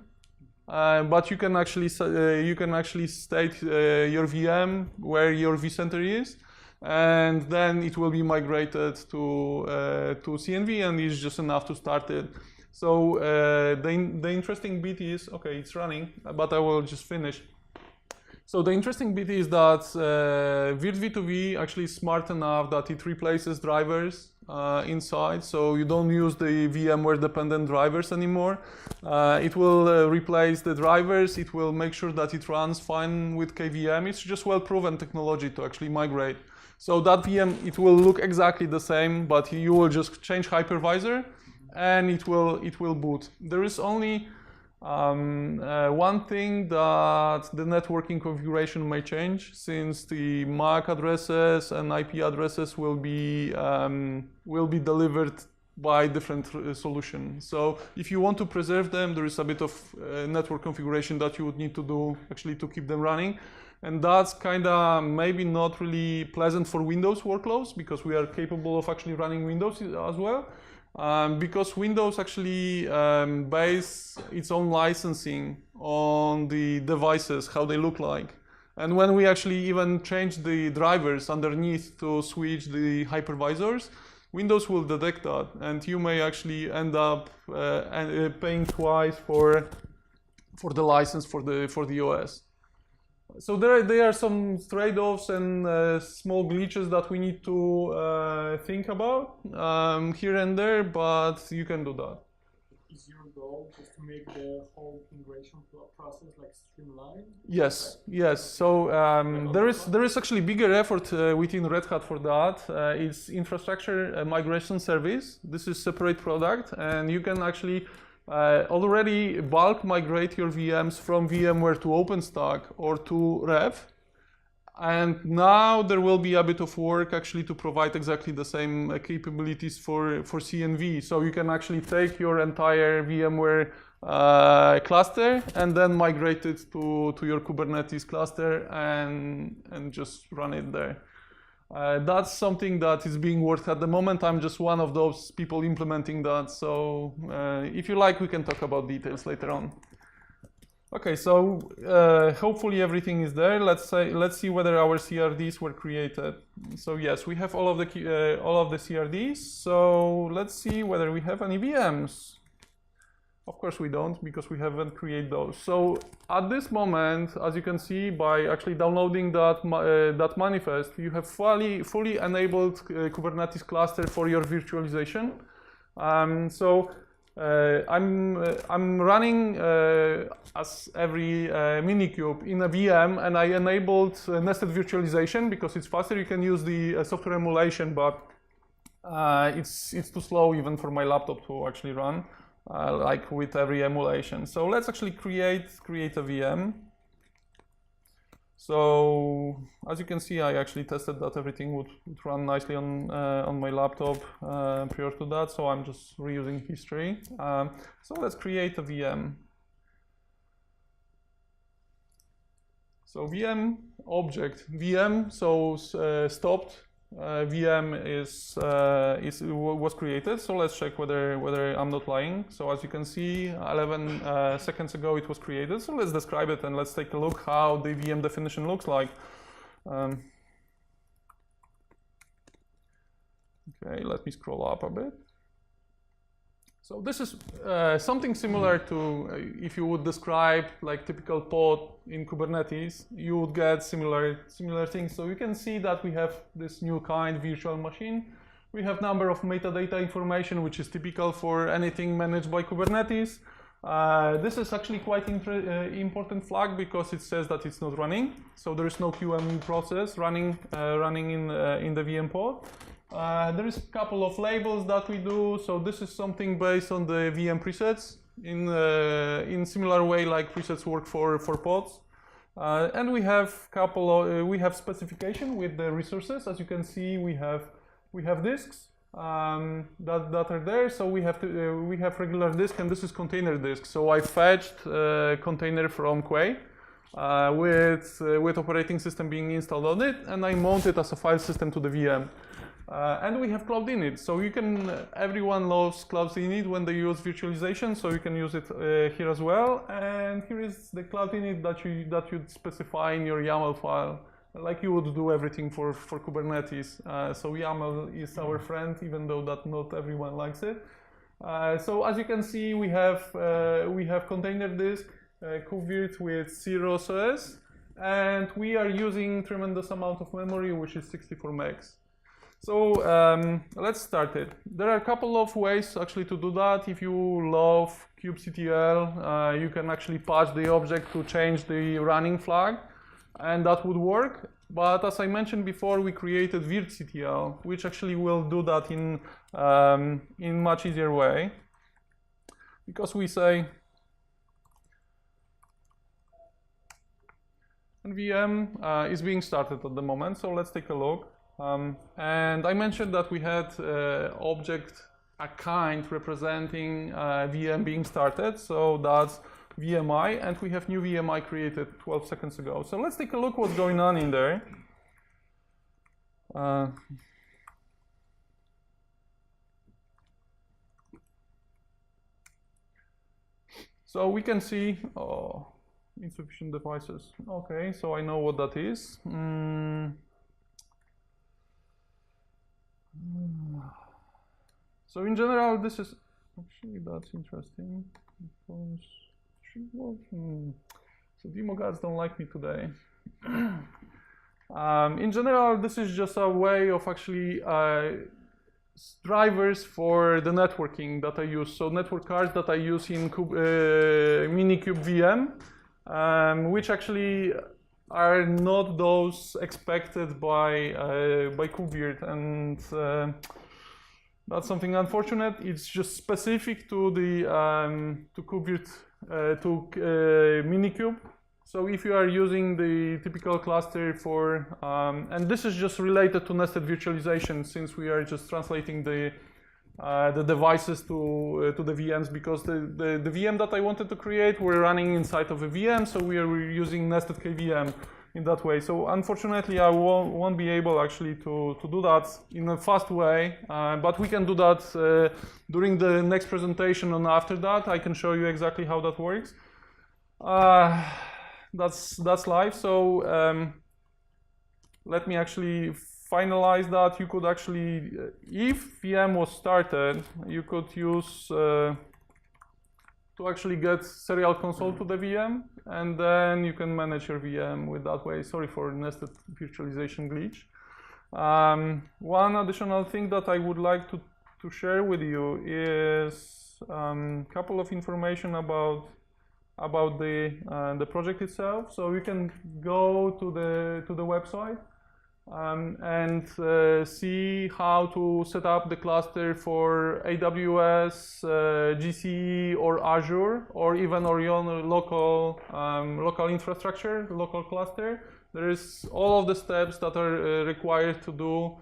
A: But you can actually state your VM where your vCenter is, and then it will be migrated to CNV, and it's just enough to start it. So the interesting bit is, okay, it's running, but I will just finish. So the interesting bit is that Virt v2v actually is smart enough that it replaces drivers inside, so you don't use the VMware dependent drivers anymore. It will replace the drivers, it will make sure that it runs fine with KVM. It's just well-proven technology to actually migrate. So that VM, it will look exactly the same, but you will just change hypervisor and it will boot. There is only one thing that the networking configuration may change, since the MAC addresses and IP addresses will be delivered by different solution. So if you want to preserve them, there is a bit of network configuration that you would need to do actually to keep them running. And that's kind of maybe not really pleasant for Windows workloads, because we are capable of actually running Windows as well. Because Windows actually base its own licensing on the devices, how they look like. And when we actually even change the drivers underneath to switch the hypervisors, Windows will detect that, and you may actually end up paying twice for the license for the OS. So there are some trade-offs and small glitches that we need to think about here and there, but you can do that.
E: Is your goal just to make the whole integration process like streamlined?
A: Yes, yes. So there is actually bigger effort within Red Hat for that. It's infrastructure migration service. This is separate product, and you can actually already bulk migrate your VMs from VMware to OpenStack or to Rev. And now there will be a bit of work actually to provide exactly the same capabilities for CNV. So you can actually take your entire VMware cluster and then migrate it to your Kubernetes cluster and just run it there. That's something that is being worked at the moment. I'm just one of those people implementing that. So if you like, we can talk about details later on. Okay, so hopefully everything is there. Let's see whether our CRDs were created. So yes, we have all of the CRDs. So let's see whether we have any VMs. Of course we don't, because we haven't created those. So at this moment, as you can see, by actually downloading that manifest, you have fully enabled Kubernetes cluster for your virtualization. I'm running as every Minikube in a VM, and I enabled nested virtualization because it's faster. You can use the software emulation, but it's too slow even for my laptop to actually run. Like with every emulation. So let's actually create a VM. So as you can see, I actually tested that everything would run nicely on my laptop prior to that. So I'm just reusing history. So let's create a VM. So VM object VM. So stopped. VM was created, so let's check whether I'm not lying. So as you can see, 11 seconds ago it was created. So let's describe it and let's take a look how the VM definition looks like. Okay, let me scroll up a bit. So this is something similar to if you would describe like typical pod in Kubernetes, you would get similar things. So you can see that we have this new kind virtual machine. We have number of metadata information, which is typical for anything managed by Kubernetes. This is actually quite important flag because it says that it's not running. So there is no QEMU process running in the VM pod. There is a couple of labels that we do. So this is something based on the VM presets in similar way like presets work for pods. And we have we have specification with the resources. As you can see, we have disks that are there. So we have regular disk, and this is container disk. So I fetched a container from Quay with operating system being installed on it, and I mount it as a file system to the VM. And we have Cloud Init, so you can, everyone loves Cloud Init when they use virtualization, so you can use it here as well. And here is the Cloud Init that you'd specify in your YAML file like you would do everything for Kubernetes. So YAML is our friend, even though that not everyone likes it. So as you can see, we have container disk, KubeVirt with 0 OS, and we are using tremendous amount of memory, which is 64 megs. So let's start it. There are a couple of ways actually to do that. If you love kubectl, you can actually patch the object to change the running flag, and that would work. But as I mentioned before, we created virtctl, which actually will do that in much easier way, because we say VM is being started at the moment. So let's take a look. And I mentioned that we had object a kind representing VM being started, so that's VMI, and we have new VMI created 12 seconds ago. So let's take a look what's going on in there. So we can see insufficient devices. Okay, so I know what that is. So in general, this is actually that's interesting. So demo guys don't like me today. In general, this is just a way of actually drivers for the networking that I use. So network cards that I use in Minikube VM, which actually are not those expected by KubeVirt, and that's something unfortunate. It's just specific to the to KubeVirt Minikube. So if you are using the typical cluster for, and this is just related to nested virtualization, since we are just translating the devices to the VMs, because the VM that I wanted to create were running inside of a VM, so we are using nested KVM in that way. So unfortunately, I won't be able actually to do that in a fast way, but we can do that during the next presentation, and after that I can show you exactly how that works. That's live. So let me actually finalize that. You could actually, if VM was started, you could use to actually get serial console to the VM, and then you can manage your VM with that way. Sorry for nested virtualization glitch. One additional thing that I would like to share with you is a couple of information about the project itself. So you can go to the website and see how to set up the cluster for AWS, GCE, or Azure, or even your own local infrastructure, local cluster. There is all of the steps that are required to do.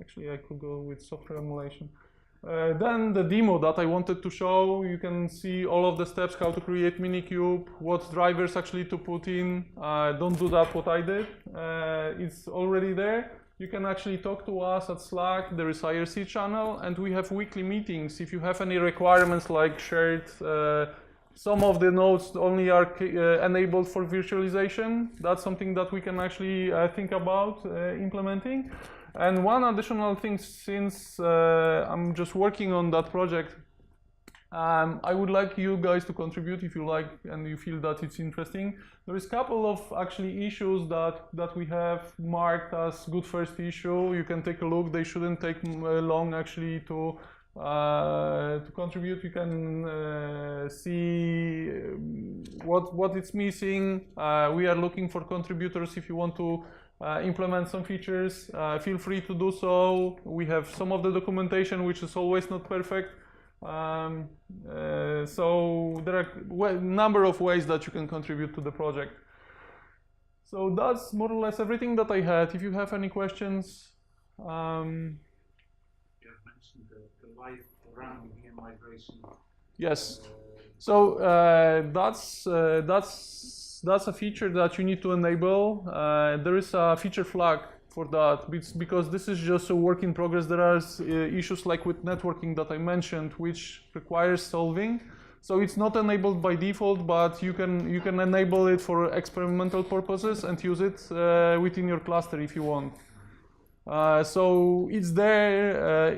A: Actually, I could go with software emulation. Then the demo that I wanted to show, you can see all of the steps, how to create Minikube, what drivers actually to put in. Don't do that what I did. It's already there. You can actually talk to us at Slack. There is IRC channel, and we have weekly meetings. If you have any requirements like shared, some of the nodes only are enabled for virtualization. That's something that we can actually think about implementing. And one additional thing, since I'm just working on that project, I would like you guys to contribute if you like and you feel that it's interesting. There is a couple of actually issues that we have marked as good first issue. You can take a look. They shouldn't take long actually to contribute. You can see what it's missing. We are looking for contributors if you want to implement some features. Feel free to do so. We have some of the documentation which is always not perfect. So there are a number of ways that you can contribute to the project. So that's more or less everything that I had. If you have any questions.
B: You have mentioned the live running VM migration.
A: Yes. So that's a feature that you need to enable. There is a feature flag for that, because this is just a work in progress. There are issues like with networking that I mentioned, which requires solving. So it's not enabled by default, but you can enable it for experimental purposes and use it within your cluster if you want. So it's there.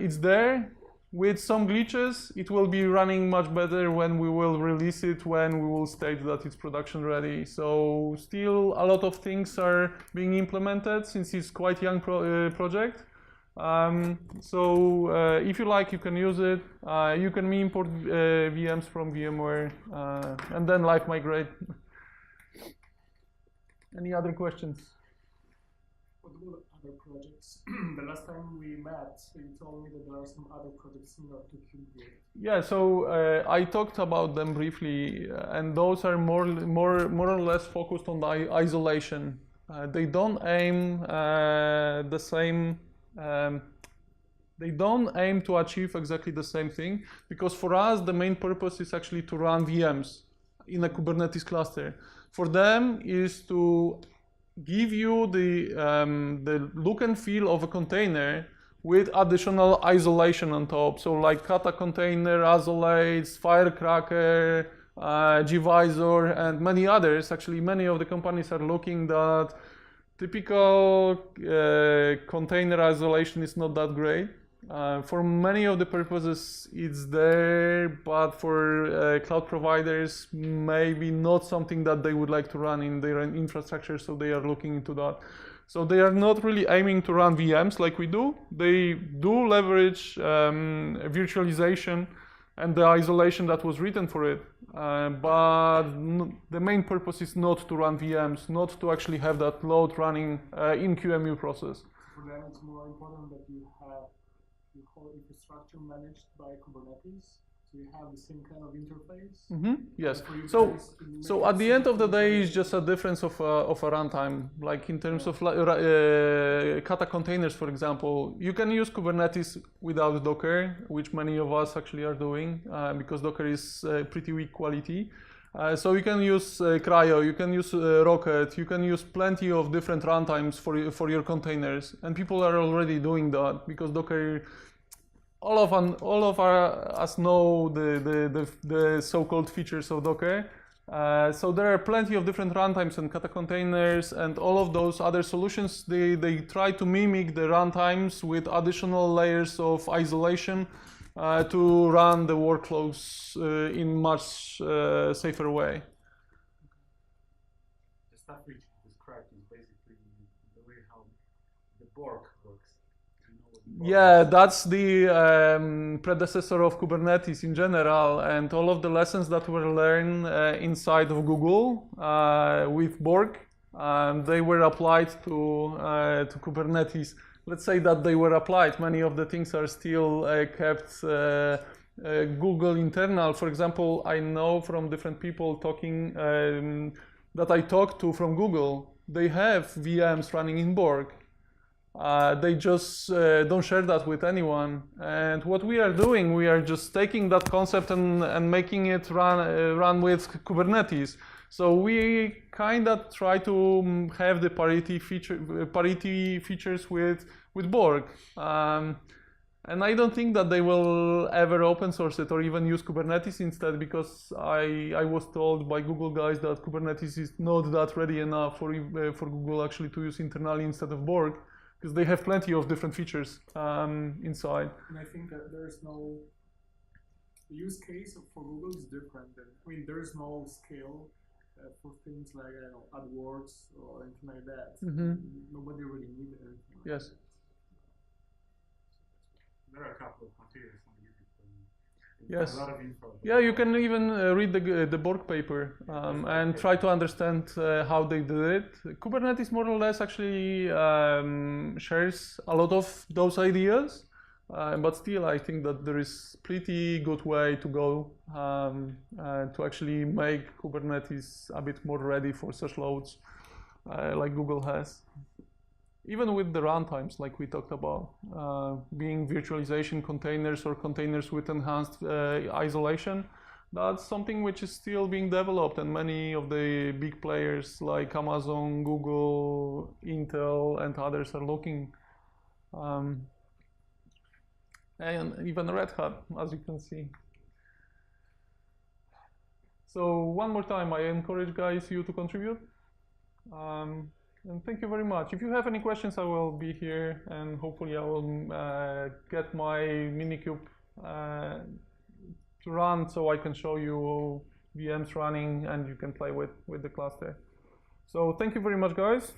A: With some glitches, it will be running much better when we will release it, when we will state that it's production ready. So still a lot of things are being implemented since it's quite young project. If you like, you can use it. You can import VMs from VMware and then live migrate. Any other questions?
E: What about other projects? The last time we met, you told me that there are some other projects similar to KubeVirt.
A: Yeah, so I talked about them briefly, and those are more or less focused on the isolation. They don't aim the same. They don't aim to achieve exactly the same thing, because for us the main purpose is actually to run VMs in a Kubernetes cluster. For them is to give you the look and feel of a container with additional isolation on top. So like Kata container, isolates, Firecracker, gvisor, and many others. Actually, many of the companies are looking that typical container isolation is not that great. For many of the purposes it's there, but for cloud providers maybe not something that they would like to run in their infrastructure, so they are looking into that. So they are not really aiming to run VMs like we do. They do leverage virtualization and the isolation that was written for it, but the main purpose is not to run VMs, not to actually have that load running in QEMU process.
E: For them it's more important that you have your whole infrastructure managed by Kubernetes, so you have the same kind of interface.
A: Mm-hmm. Yes.
E: So
A: So at the end of the day, it's just a difference of a runtime. Like in terms of Kata containers, for example, you can use Kubernetes without Docker, which many of us actually are doing because Docker is pretty weak quality. So you can use Cryo, you can use Rocket, you can use plenty of different runtimes for your containers, and people are already doing that because Docker. All of us know the so-called features of Docker. So there are plenty of different runtimes and Kata containers, and all of those other solutions. They try to mimic the runtimes with additional layers of isolation to run the workloads in much safer way.
B: The stuff which you described is basically the way how the Borg works.
A: Yeah, that's the predecessor of Kubernetes in general, and all of the lessons that were learned inside of Google with Borg, they were applied to Kubernetes. Let's say that they were applied. Many of the things are still kept Google internal. For example, I know from different people talking that I talked to from Google, they have VMs running in Borg. They just don't share that with anyone. And what we are doing, we are just taking that concept and making it run with Kubernetes. So we kind of try to have the parity features with Borg. And I don't think that they will ever open source it or even use Kubernetes instead, because I was told by Google guys that Kubernetes is not that ready enough for Google actually to use internally instead of Borg, because they have plenty of different features inside.
E: And I think that there's no the use case for Google is different. There's no scale for things like AdWords or anything like that.
A: Mm-hmm.
E: Nobody really needs anything.
A: Yes.
B: There are a couple of materials on YouTube.
A: Yes.
B: A lot of info.
A: Yeah, you can even read the Borg paper and try to understand how they did it. Kubernetes more or less actually shares a lot of those ideas, but still I think that there is pretty good way to go to actually make Kubernetes a bit more ready for such loads like Google has. Even with the runtimes, like we talked about, being virtualization containers or containers with enhanced isolation, that's something which is still being developed, and many of the big players like Amazon, Google, Intel, and others are looking. And even Red Hat, as you can see. So one more time, I encourage guys you to contribute. And thank you very much. If you have any questions, I will be here, and hopefully I will get my Minikube to run so I can show you VMs running and you can play with the cluster. So thank you very much, guys.